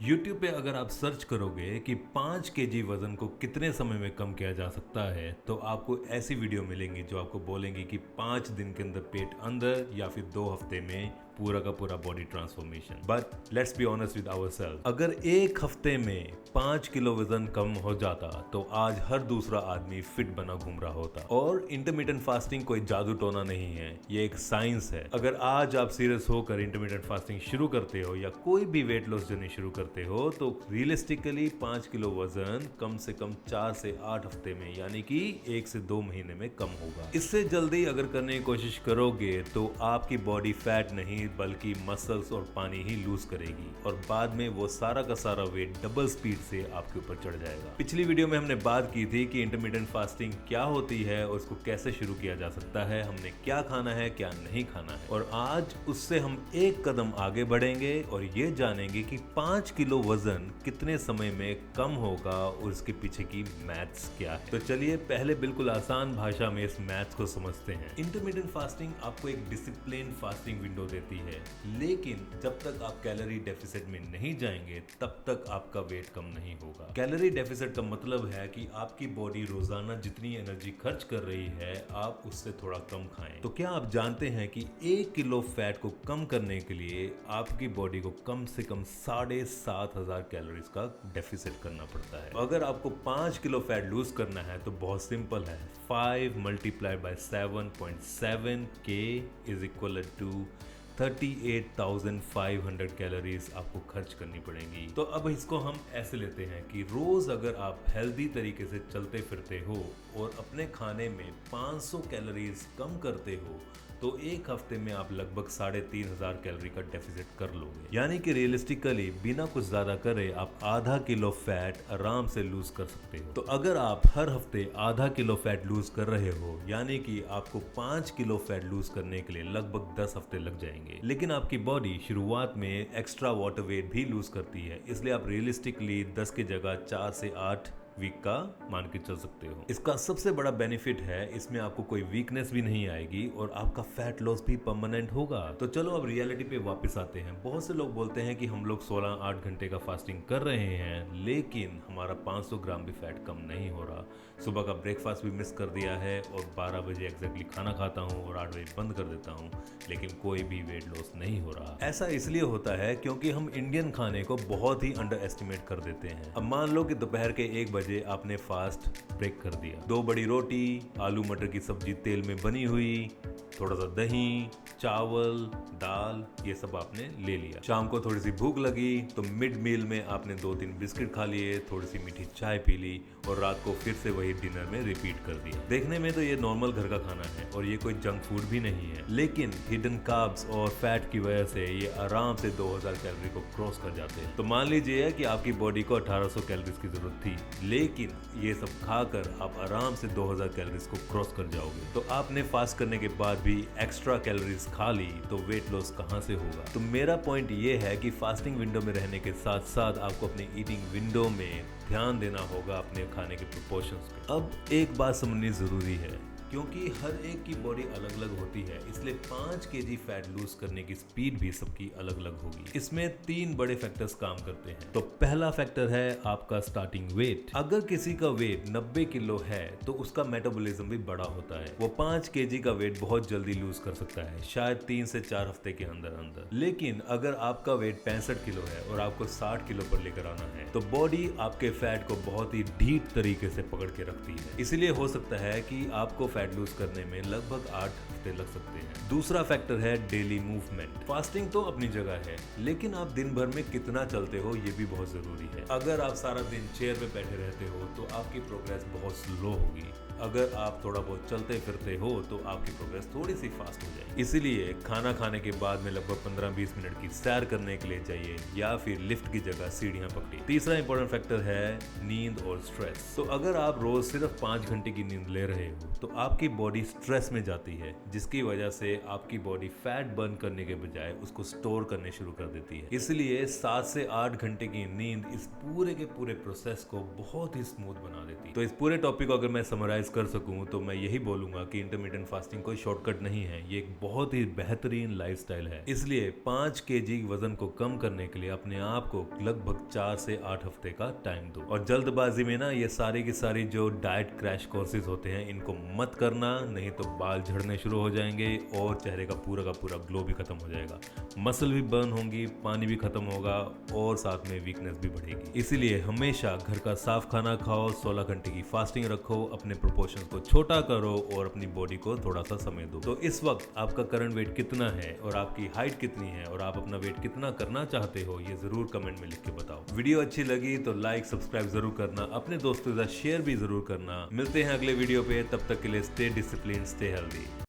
YouTube पे अगर आप सर्च करोगे कि 5 केजी वजन को कितने समय में कम किया जा सकता है तो आपको ऐसी वीडियो मिलेंगी जो आपको बोलेंगी कि 5 दिन के अंदर पेट अंदर या फिर 2 हफ्ते में पूरा का पूरा body transformation. But let's be honest with ourself, अगर एक हफ्ते में 5 किलो वजन कम हो जाता तो आज हर दूसरा आदमी फिट बना घूम रहा होता। और इंटरमिटेंट फास्टिंग कोई जादू टोना नहीं है, ये एक साइंस है। अगर आज आप सीरियस होकर इंटरमिटेंट फास्टिंग शुरू करते हो या कोई भी वेट लॉस जर्नी शुरू करते हो तो रियलिस्टिकली 5 किलो वजन कम से कम 4 से 8 हफ्ते में यानी कि 1 से 2 महीने में कम होगा। इससे जल्दी अगर करने की कोशिश करोगे तो आपकी बॉडी फैट नहीं बल्कि मसल्स और पानी ही लूज करेगी और बाद में वो सारा का सारा वेट डबल स्पीड से आपके ऊपर चढ़ जाएगा। पिछली वीडियो में हमने बात की थी कि इंटरमिटेंट फास्टिंग क्या होती है और उसको कैसे शुरू किया जा सकता है, हमने क्या खाना है क्या नहीं खाना है। और आज उससे हम एक कदम आगे बढ़ेंगे और ये जानेंगे कि 5 किलो वजन कितने समय में कम होगा और इसके पीछे की मैथ्स क्या है। तो चलिए पहले बिल्कुल आसान भाषा में इस मैथ्स को समझते हैं। इंटरमिटेंट फास्टिंग आपको एक डिसिप्लिन फास्टिंग विंडो देती है, लेकिन जब तक आप कैलोरी डेफिसिट में नहीं जाएंगे तब तक आपका वेट कम नहीं होगा। कैलोरी डेफिसिट का मतलब है कि आपकी बॉडी रोजाना जितनी एनर्जी खर्च कर रही है आप उससे थोड़ा कम खाएं। तो क्या आप जानते हैं कि 1 किलो फैट को कम करने के लिए आपकी बॉडी को कम से कम 7,500 कैलोरीज का डेफिसिट करना पड़ता है। अगर आपको 5 किलो फैट लूज करना है तो बहुत सिंपल है, 5 multiplied by 7.7 K is equal to 38,500 calories आपको खर्च करनी पड़ेंगी। तो अब इसको हम ऐसे लेते हैं कि रोज अगर आप हेल्दी तरीके से चलते फिरते हो और अपने खाने में 500 कैलोरीज कम करते हो तो एक हफ्ते में आप लगभग 3,500 कैलोरी का डेफिसिट कर लोगे। यानी कि रियलिस्टिकली बिना कुछ ज्यादा करे आप आधा किलो फैट आराम से लूज कर सकते हो। तो अगर आप हर हफ्ते आधा किलो फैट लूज कर रहे हो यानी कि आपको 5 किलो फैट लूज करने के लिए लगभग 10 हफ्ते लग जाएंगे। लेकिन आपकी बॉडी शुरुआत में एक्स्ट्रा वाटर वेट भी लूज करती है, इसलिए आप रियलिस्टिकली 10 की जगह 4 से 8 वीक का मान के चल सकते हो। इसका सबसे बड़ा बेनिफिट है इसमें आपको कोई वीकनेस भी नहीं आएगी और आपका फैट लॉस भी परमानेंट होगा। तो चलो अब रियलिटी पे वापस आते हैं। बहुत से लोग बोलते हैं कि हम लोग 16-8 घंटे का फास्टिंग कर रहे हैं लेकिन हमारा 500 ग्राम भी फैट कम नहीं हो रहा। सुबह का ब्रेकफास्ट भी मिस कर दिया है और 12 बजे एग्जैक्टली खाना खाता हूँ और 8 बजे बंद कर देता हूँ लेकिन कोई भी वेट लॉस नहीं हो रहा। ऐसा इसलिए होता है क्योंकि हम इंडियन खाने को बहुत ही अंडर एस्टिमेट कर देते हैं। अब मान लो कि दोपहर के 1 बजे आपने फास्ट ब्रेक कर दिया, 2 बड़ी रोटी, आलू मटर की सब्जी तेल में बनी हुई, थोड़ा सा दही, चावल, दाल, ये सब आपने ले लिया। शाम को थोड़ी सी भूख लगी तो मिड मील में आपने 2-3 बिस्किट खा लिए, थोड़ी सी मीठी चाय पी ली और रात को फिर से वही डिनर में रिपीट कर दिया। देखने में तो ये नॉर्मल घर का खाना है और ये कोई जंक फूड भी नहीं है, लेकिन हिडन कार्ब्स और फैट की वजह से ये आराम से 2000 कैलोरी को क्रॉस कर जाते हैं। तो मान लीजिए कि आपकी बॉडी को 1800 कैलोरीज की जरूरत थी लेकिन ये सब खाकर आप आराम से 2000 कैलोरीज को क्रॉस कर जाओगे। तो आपने फास्ट करने के बाद भी एक्स्ट्रा कैलोरीज खा ली तो वेट लॉस कहां से होगा। तो मेरा पॉइंट ये है कि फास्टिंग विंडो में रहने के साथ साथ आपको अपने ईटिंग विंडो में ध्यान देना होगा अपने खाने के प्रोपोर्शंस पे। अब एक बात समझनी जरूरी है क्योंकि हर एक की बॉडी अलग अलग होती है, इसलिए 5 केजी फैट लूज करने की स्पीड भी सबकी अलग अलग होगी। इसमें 3 बड़े फैक्टर्स काम करते हैं। तो पहला फैक्टर है आपका स्टार्टिंग वेट। अगर किसी का वेट 90 किलो है तो उसका मेटाबॉलिज्म भी बड़ा होता है, वो 5 केजी का वेट बहुत जल्दी लूज कर सकता है, शायद 3 से 4 हफ्ते के अंदर अंदर। लेकिन अगर आपका वेट 65 किलो है और आपको 60 किलो पर लेकर आना है तो बॉडी आपके फैट को बहुत ही ढीठ तरीके से पकड़ के रखती है, इसलिए हो सकता है कि आपको फैट लूज करने में लगभग 8 हफ्ते लग सकते हैं। दूसरा फैक्टर है डेली मूवमेंट। फास्टिंग तो अपनी जगह है लेकिन आप दिन भर में कितना चलते हो ये भी बहुत जरूरी है। अगर आप सारा दिन चेयर पे बैठे रहते हो तो आपकी प्रोग्रेस बहुत स्लो होगी, अगर आप थोड़ा बहुत चलते फिरते हो तो आपकी प्रोग्रेस थोड़ी सी फास्ट हो जाएगी। इसीलिए खाना खाने के बाद में लगभग 15-20 मिनट की सैर करने के लिए चाहिए या फिर लिफ्ट की जगह सीढ़ियां पकड़ी। तीसरा इंपॉर्टेंट फैक्टर है नींद और स्ट्रेस। तो अगर आप रोज सिर्फ 5 घंटे की नींद ले रहे हो तो आपकी बॉडी स्ट्रेस में जाती है जिसकी वजह से आपकी बॉडी फैट बर्न करने के बजाय उसको स्टोर करने शुरू कर देती है। इसलिए 7 से 8 घंटे की नींद इस पूरे के पूरे प्रोसेस को बहुत ही स्मूथ बना देती है। तो इस पूरे टॉपिक को अगर मैं समराइज कर सकूं तो मैं यही बोलूंगा कि इंटरमिटेंट फास्टिंग कोई शॉर्टकट नहीं है, ये एक बहुत ही बेहतरीन लाइफस्टाइल है। इसलिए 5 kg वजन को कम करने के लिए अपने आप को लगभग 4 से 8 हफ्ते का टाइम दो। और जल्दबाजी में ना ये सारी की सारी जो डाइट क्रैश कोर्सेज होते हैं इनको मत करना, नहीं तो बाल झड़ने शुरू हो जाएंगे और चेहरे का पूरा ग्लो भी खत्म हो जाएगा, मसल भी बर्न होंगी, पानी भी खत्म होगा और साथ में वीकनेस भी बढ़ेगी। इसीलिए हमेशा घर का साफ खाना खाओ, 16 घंटे की फास्टिंग रखो, अपने प्रोपोर्शंस को छोटा करो और अपनी बॉडी को थोड़ा सा समय दो। तो इस वक्त आपका करंट वेट कितना है और आपकी हाइट कितनी है और आप अपना वेट कितना करना चाहते हो, ये जरूर कमेंट में लिख के बताओ। वीडियो अच्छी लगी तो लाइक सब्सक्राइब जरूर करना, अपने दोस्तों के साथ शेयर भी जरूर करना। मिलते हैं अगले वीडियो पे, तब तक के लिए स्टे डिसिप्लिन, स्टे हेल्दी।